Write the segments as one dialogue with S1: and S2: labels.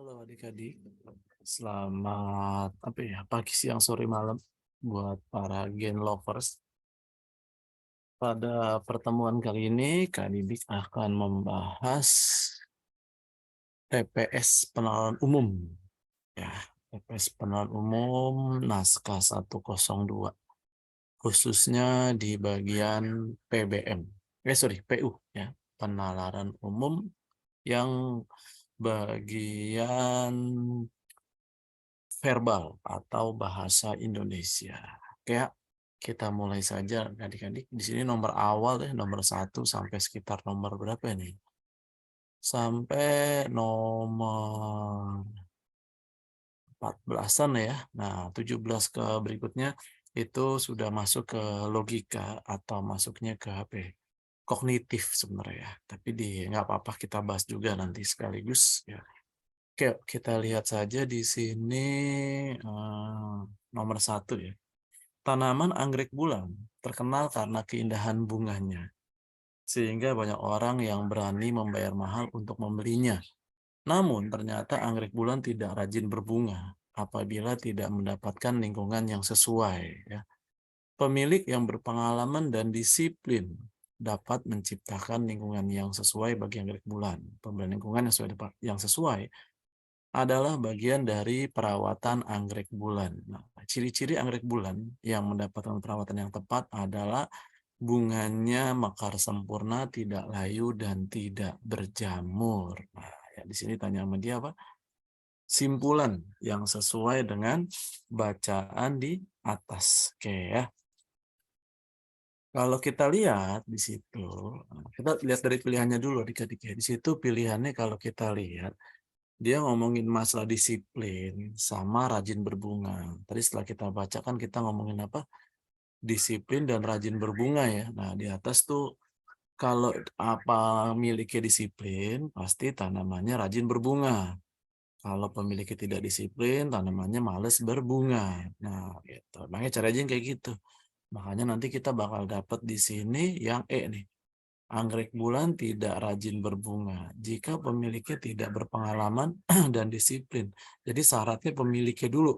S1: Halo adik-adik, selamat pagi, siang, sore, malam buat para Gen lovers. Pada pertemuan kali ini, Kak Didik akan membahas TPS Pengenalan Umum. Ya, TPS Pengenalan Umum naskah 102, khususnya di bagian PBM. PU ya, Penalaran Umum yang bagian verbal atau bahasa Indonesia. Kayak kita mulai saja adik-adik. Di sini nomor awal deh, nomor 1 sampai sekitar nomor berapa nih? Sampai nomor 14-an ya. Nah, 17 ke berikutnya itu sudah masuk ke logika atau masuknya ke HP kognitif sebenarnya ya. Tapi nggak apa-apa kita bahas juga nanti sekaligus ya. Oke, kita lihat saja di sini nomor 1 ya. Tanaman anggrek bulan terkenal karena keindahan bunganya, sehingga banyak orang yang berani membayar mahal untuk membelinya. Namun, ternyata anggrek bulan tidak rajin berbunga apabila tidak mendapatkan lingkungan yang sesuai. Ya. Pemilik yang berpengalaman dan disiplin dapat menciptakan lingkungan yang sesuai bagi anggrek bulan. Pembelian lingkungan yang sesuai adalah bagian dari perawatan anggrek bulan. Nah, ciri-ciri anggrek bulan yang mendapatkan perawatan yang tepat adalah bunganya mekar sempurna, tidak layu, dan tidak berjamur. Nah, ya di sini tanya sama dia apa? Simpulan yang sesuai dengan bacaan di atas. Oke ya. Kalau kita lihat di situ, kita lihat dari pilihannya dulu adik-adik ya. Di situ pilihannya kalau kita lihat, dia ngomongin masalah disiplin sama rajin berbunga. Tadi setelah kita baca kan kita ngomongin apa? Disiplin dan rajin berbunga ya. Nah, di atas tuh kalau apa miliknya disiplin, pasti tanamannya rajin berbunga. Kalau pemiliknya tidak disiplin, tanamannya males berbunga. Nah, gitu. Makanya cara aja yang kayak gitu. Makanya nanti kita bakal dapat di sini yang E nih. Anggrek bulan tidak rajin berbunga jika pemiliknya tidak berpengalaman dan disiplin. Jadi syaratnya pemiliknya dulu.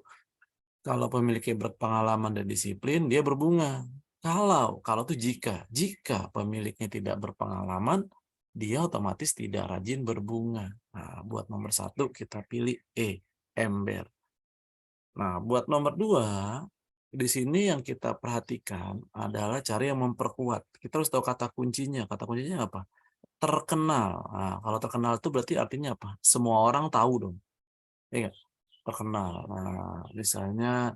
S1: Kalau pemiliknya berpengalaman dan disiplin, dia berbunga. Kalau itu jika pemiliknya tidak berpengalaman, dia otomatis tidak rajin berbunga. Nah, buat nomor 1 kita pilih E, ember. Nah, buat nomor 2, di sini yang kita perhatikan adalah cara yang memperkuat. Kita harus tahu kata kuncinya. Kata kuncinya apa? Terkenal. Nah, kalau terkenal itu berarti artinya apa? Semua orang tahu dong. Ya nggak? Terkenal. Nah, misalnya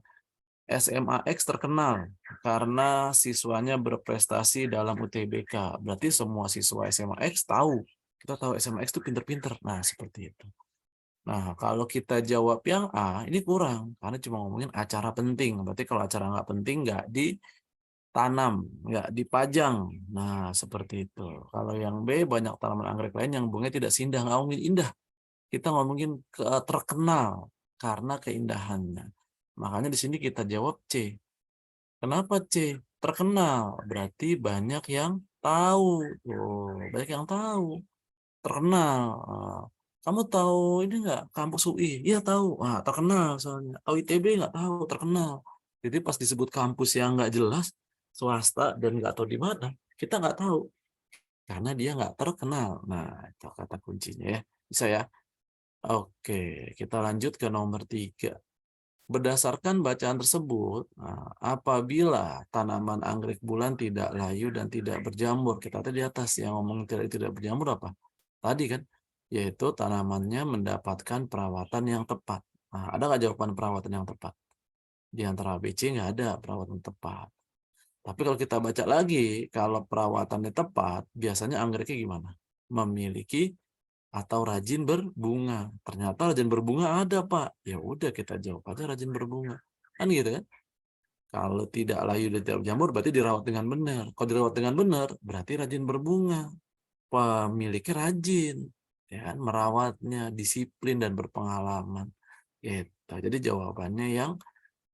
S1: SMAX terkenal karena siswanya berprestasi dalam UTBK. Berarti semua siswa SMAX tahu. Kita tahu SMAX itu pinter-pinter. Nah, seperti itu. Nah, kalau kita jawab yang A, ini kurang. Karena cuma ngomongin acara penting. Berarti kalau acara nggak penting, nggak ditanam, nggak dipajang. Nah, seperti itu. Kalau yang B, banyak tanaman anggrek lain yang bunganya tidak sindah. Nggak ngomongin indah. Kita ngomongin terkenal karena keindahannya. Makanya di sini kita jawab C. Kenapa C? Terkenal. Berarti banyak yang tahu. Oh, banyak yang tahu. Terkenal. Ah, kamu tahu ini nggak kampus UI? Iya tahu. Wah, terkenal soalnya. Tahu ITB nggak tahu, terkenal. Jadi pas disebut kampus yang nggak jelas, swasta dan nggak tahu di mana, kita nggak tahu karena dia nggak terkenal. Nah, itu kata kuncinya ya. Bisa ya? Oke, kita lanjut ke nomor 3. Berdasarkan bacaan tersebut, nah, apabila tanaman anggrek bulan tidak layu dan tidak berjamur, kita tadi di atas yang ngomong tidak berjamur apa? Tadi kan, yaitu tanamannya mendapatkan perawatan yang tepat. Nah, ada nggak jawaban perawatan yang tepat? Di antara ABC nggak ada perawatan tepat. Tapi kalau kita baca lagi, kalau perawatannya tepat, biasanya anggreknya gimana? Memiliki atau rajin berbunga. Ternyata rajin berbunga ada, Pak. Ya udah kita jawab aja rajin berbunga. Kan gitu kan? Kalau tidak layu dan tidak berjamur berarti dirawat dengan benar. Kalau dirawat dengan benar berarti rajin berbunga. Pemiliknya rajin, ya kan? Merawatnya, disiplin dan berpengalaman. Gitu. Jadi jawabannya yang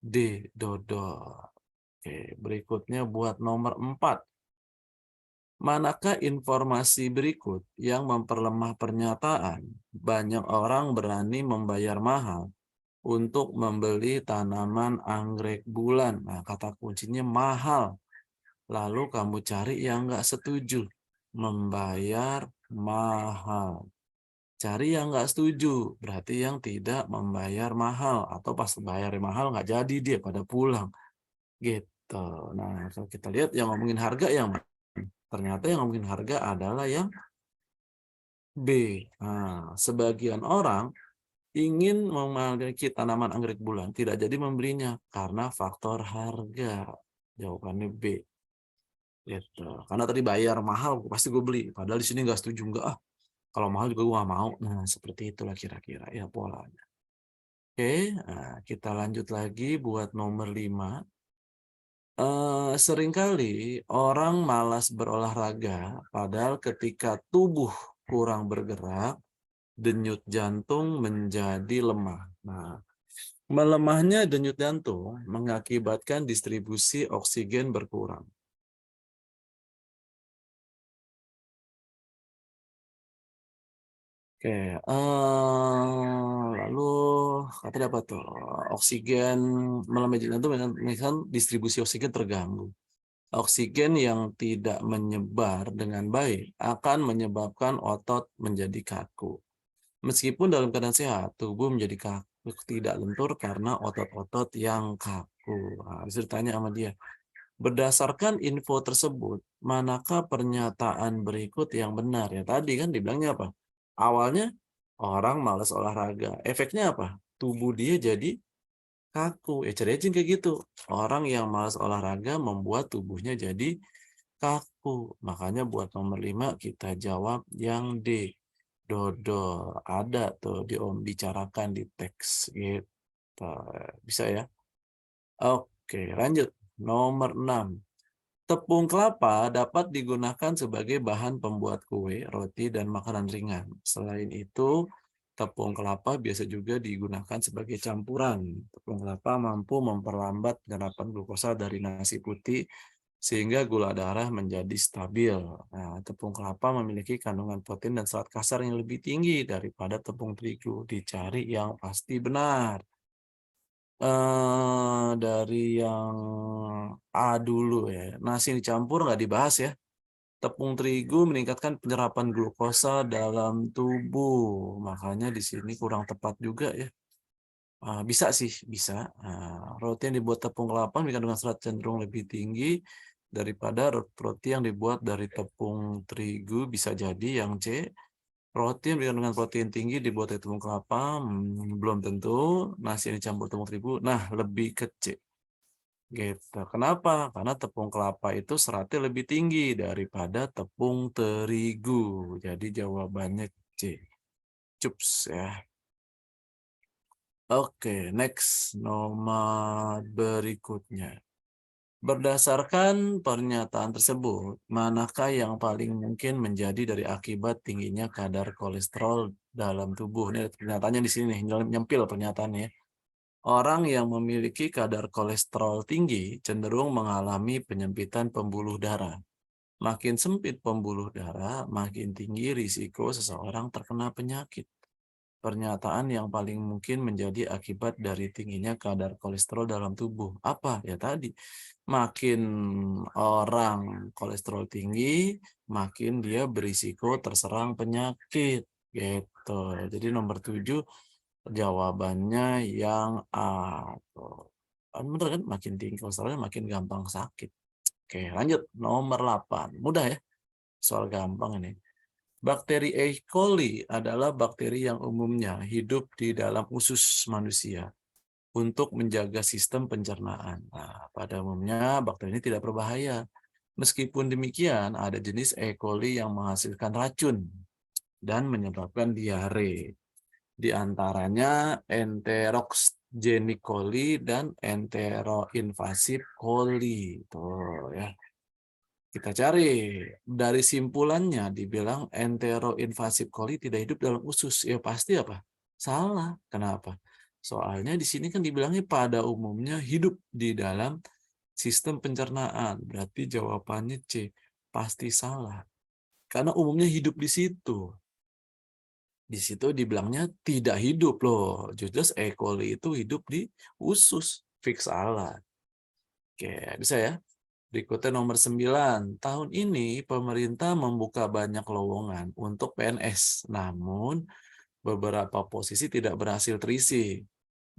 S1: D, dodol. Oke, berikutnya buat nomor 4. Manakah informasi berikut yang memperlemah pernyataan? Banyak orang berani membayar mahal untuk membeli tanaman anggrek bulan. Nah, kata kuncinya mahal. Lalu kamu cari yang nggak setuju. Membayar mahal. Cari yang nggak setuju. Berarti yang tidak membayar mahal. Atau pas bayar mahal nggak jadi dia pada pulang. Gitu. Nah, kalau kita lihat yang ngomongin harga yang mana? Ternyata yang ngomongin harga adalah yang B. Nah, sebagian orang ingin memiliki tanaman anggrek bulan, tidak jadi membelinya karena faktor harga. Jawabannya B. Gitu. Karena tadi bayar mahal, pasti gue beli. Padahal di sini nggak setuju, nggak ah. Kalau mahal juga gue nggak mau. Nah, seperti itulah kira-kira ya polanya. Oke, nah, kita lanjut lagi buat nomor 5. Seringkali orang malas berolahraga, padahal ketika tubuh kurang bergerak, denyut jantung menjadi lemah. Nah, melemahnya denyut jantung mengakibatkan distribusi oksigen berkurang. Oke, lalu kata apa tuh? Oksigen melemah denyut jantung, misalkan distribusi oksigen terganggu. Oksigen yang tidak menyebar dengan baik akan menyebabkan otot menjadi kaku. Meskipun dalam keadaan sehat, tubuh menjadi kaku, tidak lentur karena otot-otot yang kaku. Nah, bisa ditanya sama dia. Berdasarkan info tersebut, manakah pernyataan berikut yang benar? Ya tadi kan dibilangnya apa? Awalnya orang malas olahraga. Efeknya apa? Tubuh dia jadi kaku. Ya cari aja kayak gitu. Orang yang malas olahraga membuat tubuhnya jadi kaku. Makanya buat nomor 5 kita jawab yang D. Dodol. Ada tuh bicarakan di teks gitu. Bisa ya? Oke, lanjut. Nomor 6. Tepung kelapa dapat digunakan sebagai bahan pembuat kue, roti, dan makanan ringan. Selain itu, tepung kelapa biasa juga digunakan sebagai campuran. Tepung kelapa mampu memperlambat penyerapan glukosa dari nasi putih sehingga gula darah menjadi stabil. Nah, tepung kelapa memiliki kandungan protein dan serat kasar yang lebih tinggi daripada tepung terigu. Dicari yang pasti benar. Dari yang A dulu ya. Nasi dicampur nggak dibahas ya. Tepung terigu meningkatkan penyerapan glukosa dalam tubuh. Makanya di sini kurang tepat juga ya. Bisa sih, bisa. Roti yang dibuat tepung kelapa dengan serat cenderung lebih tinggi daripada roti yang dibuat dari tepung terigu. Bisa jadi yang C. Roti yang dengan protein tinggi dibuat dari tepung kelapa, belum tentu. Nasi yang dicampur tepung terigu, nah lebih ke C. Gitu. Kenapa? Karena tepung kelapa itu seratnya lebih tinggi daripada tepung terigu. Jadi jawabannya C. Cups ya. Oke, next. Nomor berikutnya. Berdasarkan pernyataan tersebut, manakah yang paling mungkin menjadi dari akibat tingginya kadar kolesterol dalam tubuh? Ini ada pernyataannya di sini, nyempil pernyataannya. Orang yang memiliki kadar kolesterol tinggi cenderung mengalami penyempitan pembuluh darah. Makin sempit pembuluh darah, makin tinggi risiko seseorang terkena penyakit. Pernyataan yang paling mungkin menjadi akibat dari tingginya kadar kolesterol dalam tubuh. Apa? Ya tadi, makin orang kolesterol tinggi, makin dia berisiko terserang penyakit. Gitu. Jadi nomor 7 jawabannya yang A. Tuh. Kan bener kan? Makin tinggi kolesterolnya makin gampang sakit. Oke, lanjut. Nomor 8. Mudah ya? Soal gampang ini. Bakteri E. coli adalah bakteri yang umumnya hidup di dalam usus manusia untuk menjaga sistem pencernaan. Nah, pada umumnya bakteri ini tidak berbahaya. Meskipun demikian, ada jenis E. coli yang menghasilkan racun dan menyebabkan diare. Di antaranya Enteroxygenic coli dan enteroinvasive coli. Tuh ya. Kita cari dari simpulannya dibilang enteroinvasive coli tidak hidup dalam usus. Ya pasti apa? Salah. Kenapa? Soalnya di sini kan dibilangnya pada umumnya hidup di dalam sistem pencernaan. Berarti jawabannya C. pasti salah. Karena umumnya hidup di situ. Di situ dibilangnya tidak hidup loh. Jelas E. coli itu hidup di usus. Fix salah. Oke, bisa ya? Berikutnya nomor 9. Tahun ini pemerintah membuka banyak lowongan untuk PNS. Namun beberapa posisi tidak berhasil terisi.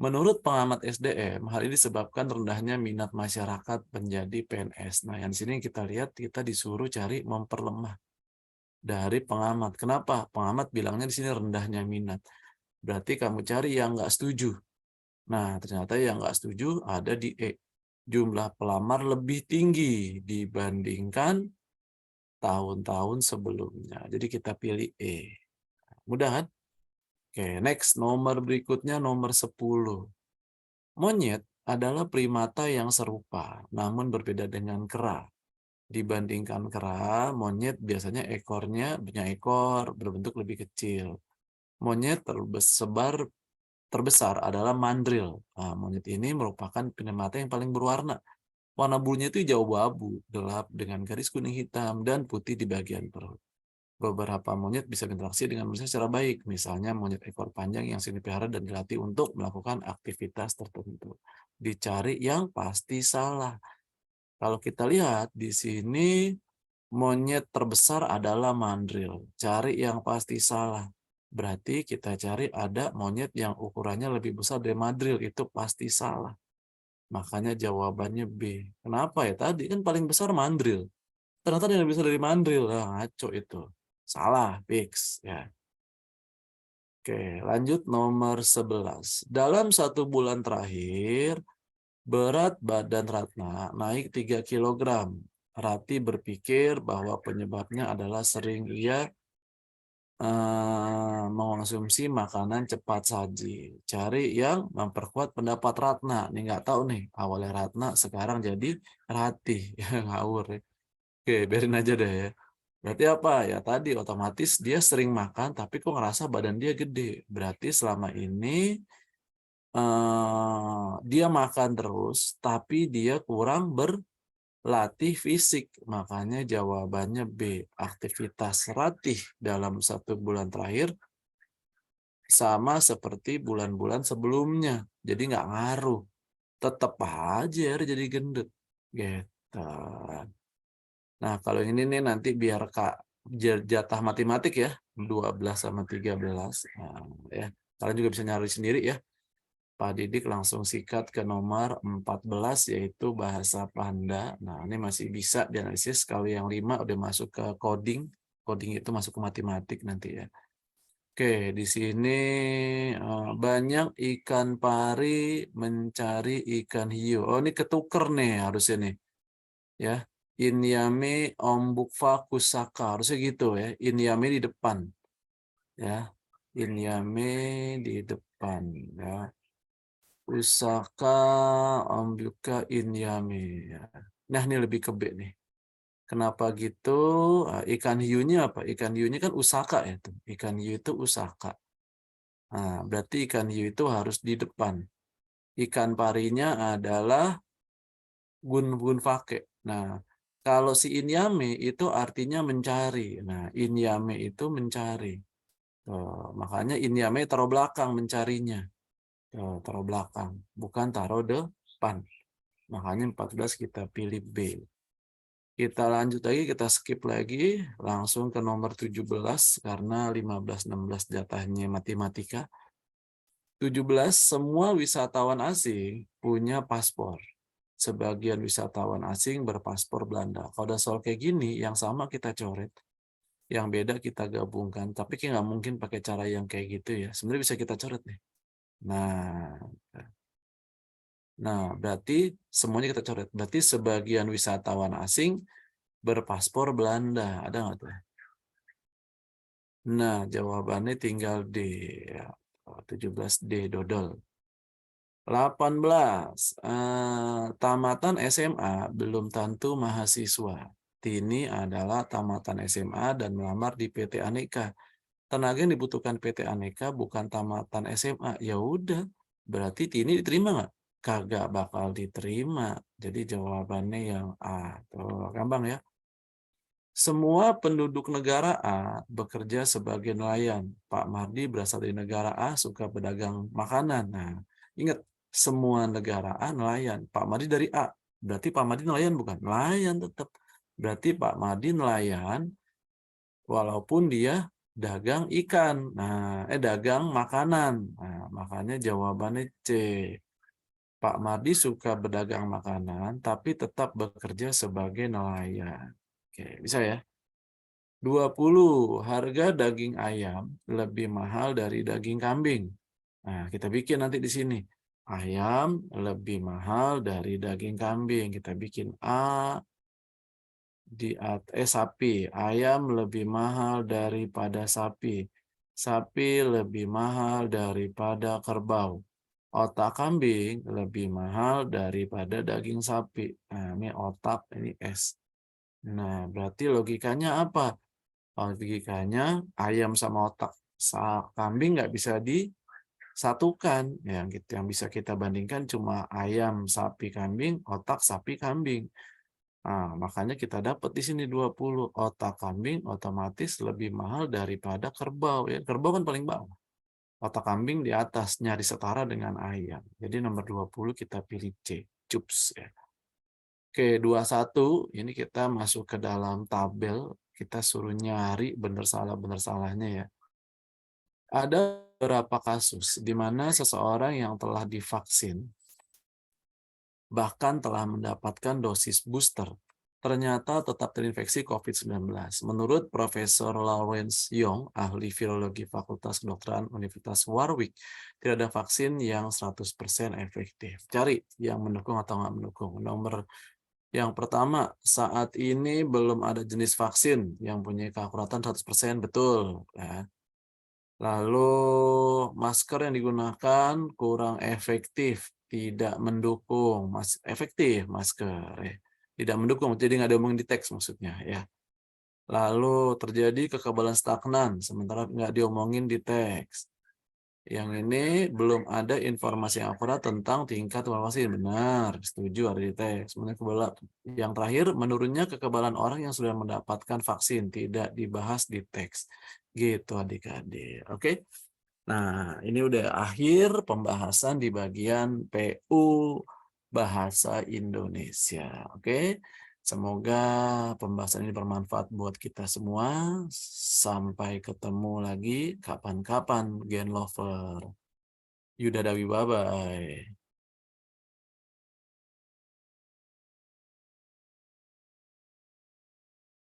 S1: Menurut pengamat SDM, hal ini disebabkan rendahnya minat masyarakat menjadi PNS. Nah, yang di sini kita lihat kita disuruh cari memperlemah dari pengamat. Kenapa? Pengamat bilangnya di sini rendahnya minat. Berarti kamu cari yang nggak setuju. Nah, ternyata yang nggak setuju ada di E. Jumlah pelamar lebih tinggi dibandingkan tahun-tahun sebelumnya. Jadi kita pilih E. Mudah kan? Oke, next. Nomor berikutnya nomor 10. Monyet adalah primata yang serupa, namun berbeda dengan kera. Dibandingkan kera, monyet biasanya ekornya punya ekor berbentuk lebih kecil. Monyet terbesar adalah mandrill. Nah, monyet ini merupakan primata yang paling berwarna. Warna bulunya itu hijau abu, gelap dengan garis kuning hitam dan putih di bagian perut. Beberapa monyet bisa berinteraksi dengan manusia secara baik, misalnya monyet ekor panjang yang sering dipelihara dan dilatih untuk melakukan aktivitas tertentu. Dicari yang pasti salah. Kalau kita lihat di sini, monyet terbesar adalah mandrill. Cari yang pasti salah. Berarti kita cari ada monyet yang ukurannya lebih besar dari mandrill, itu pasti salah. Makanya jawabannya B. Kenapa ya? Tadi kan paling besar mandrill. Ternyata ada yang lebih besar dari mandrill. Nah, ngaco itu. Salah, fix. Ya. Oke, lanjut nomor 11. Dalam 1 bulan terakhir, berat badan Ratna naik 3 kilogram. Rati berpikir bahwa penyebabnya adalah sering ia mengonsumsi makanan cepat saji. Cari yang memperkuat pendapat Ratna. Nih nggak tahu nih, awalnya Ratna, sekarang jadi Rati. Ya, ngawur ya. Oke, biarin aja deh ya. Berarti apa? Ya tadi otomatis dia sering makan tapi kok ngerasa badan dia gede. Berarti selama ini dia makan terus tapi dia kurang berlatih fisik. Makanya jawabannya B. Aktivitas Ratih dalam 1 bulan terakhir sama seperti bulan-bulan sebelumnya. Jadi nggak ngaruh. Tetap aja jadi gendut. Gitu. Nah, kalau ini nih nanti biar Kak jatah matematik ya, 12 sama 13. Nah, ya. Kalian juga bisa nyari sendiri ya. Pak Didik langsung sikat ke nomor 14 yaitu bahasa Panda. Nah, ini masih bisa dianalisis. Kalau yang 5 udah masuk ke coding. Coding itu masuk ke matematik nanti ya. Oke, di sini banyak ikan pari mencari ikan hiu. Oh, ini ketuker nih harusnya nih. Ya. Inyame ombukva kusaka. Harusnya gitu ya. Inyame di depan. Ya. Inyame di depan. Ya. Kusaka ombuka inyame. Ya. Nah, ini lebih ke B nih. Kenapa gitu? Ikan hiunya apa? Ikan hiunya kan usaka ya. Ikan hiu itu usaka. Nah, berarti ikan hiu itu harus di depan. Ikan parinya adalah gun fake. Nah, kalau si inyame itu artinya mencari. Nah, inyame itu mencari. Tuh, makanya inyame taruh belakang mencarinya. Tuh, taruh belakang, bukan taruh depan. Makanya 14 kita pilih B. Kita lanjut lagi, kita skip lagi. Langsung ke nomor 17 karena 15-16 jatahnya matematika. 17, semua wisatawan asing punya paspor. Sebagian wisatawan asing berpaspor Belanda. Kalau ada soal kayak gini, yang sama kita coret, yang beda kita gabungkan. Tapi kayak nggak mungkin pakai cara yang kayak gitu ya. Sebenarnya bisa kita coret nih. Nah, berarti semuanya kita coret. Berarti sebagian wisatawan asing berpaspor Belanda. Ada nggak tuh? Nah, jawabannya tinggal D. Ya. 17D, dodol. 18. Tamatan SMA belum tentu mahasiswa. Tini adalah tamatan SMA dan melamar di PT Aneka. Tenaga yang dibutuhkan PT Aneka bukan tamatan SMA. Ya udah, berarti Tini diterima nggak? Kagak bakal diterima. Jadi jawabannya yang A. Tuh, gampang ya. Semua penduduk negara A bekerja sebagai nelayan. Pak Mardi berasal dari negara A, suka pedagang makanan. Nah, ingat, semua negara A nelayan. Pak Mardi dari A. Berarti Pak Mardi nelayan bukan? Nelayan tetap. Berarti Pak Mardi nelayan walaupun dia dagang ikan. Nah, dagang makanan. Nah, makanya jawabannya C. Pak Mardi suka berdagang makanan, tapi tetap bekerja sebagai nelayan. Oke, bisa ya? 20. Harga daging ayam lebih mahal dari daging kambing. Nah, kita bikin nanti di sini. Ayam lebih mahal dari daging kambing. Kita bikin A sapi. Ayam lebih mahal daripada sapi. Sapi lebih mahal daripada kerbau. Otak kambing lebih mahal daripada daging sapi. Nah, ini otak, ini S. Nah, berarti logikanya apa? Logikanya ayam sama otak kambing nggak bisa disatukan. Yang bisa kita bandingkan cuma ayam, sapi, kambing, otak, sapi, kambing. Nah, makanya kita dapat di sini 20. Otak kambing otomatis lebih mahal daripada kerbau. Ya, kerbau kan paling bawah. Otak kambing di atas, nyari setara dengan ayam. Jadi nomor 20 kita pilih C. Cups. Ya. Oke, 21. Ini kita masuk ke dalam tabel. Kita suruh nyari benar salahnya ya. Ada beberapa kasus di mana seseorang yang telah divaksin bahkan telah mendapatkan dosis booster, ternyata tetap terinfeksi COVID-19. Menurut Profesor Lawrence Yong, ahli virologi Fakultas Kedokteran Universitas Warwick, tidak ada vaksin yang 100% efektif. Cari yang mendukung atau nggak mendukung. Nomor yang pertama, saat ini belum ada jenis vaksin yang punya keakuratan 100%, betul. Ya. Lalu masker yang digunakan kurang efektif, tidak mendukung, efektif masker, ya. Tidak mendukung, jadi nggak diomongin di teks maksudnya ya. Lalu terjadi kekebalan stagnan, sementara nggak diomongin di teks. Yang ini belum ada informasi yang akurat tentang tingkat vaksin. Benar, setuju, ada di teks. Yang terakhir, menurunnya kekebalan orang yang sudah mendapatkan vaksin, tidak dibahas di teks. Gitu adik-adik. Oke. Nah, ini udah akhir pembahasan di bagian PU Bahasa Indonesia. Oke. Semoga pembahasan ini bermanfaat buat kita semua. Sampai ketemu lagi kapan-kapan, Gen Lover. Yudadawi, bye-bye.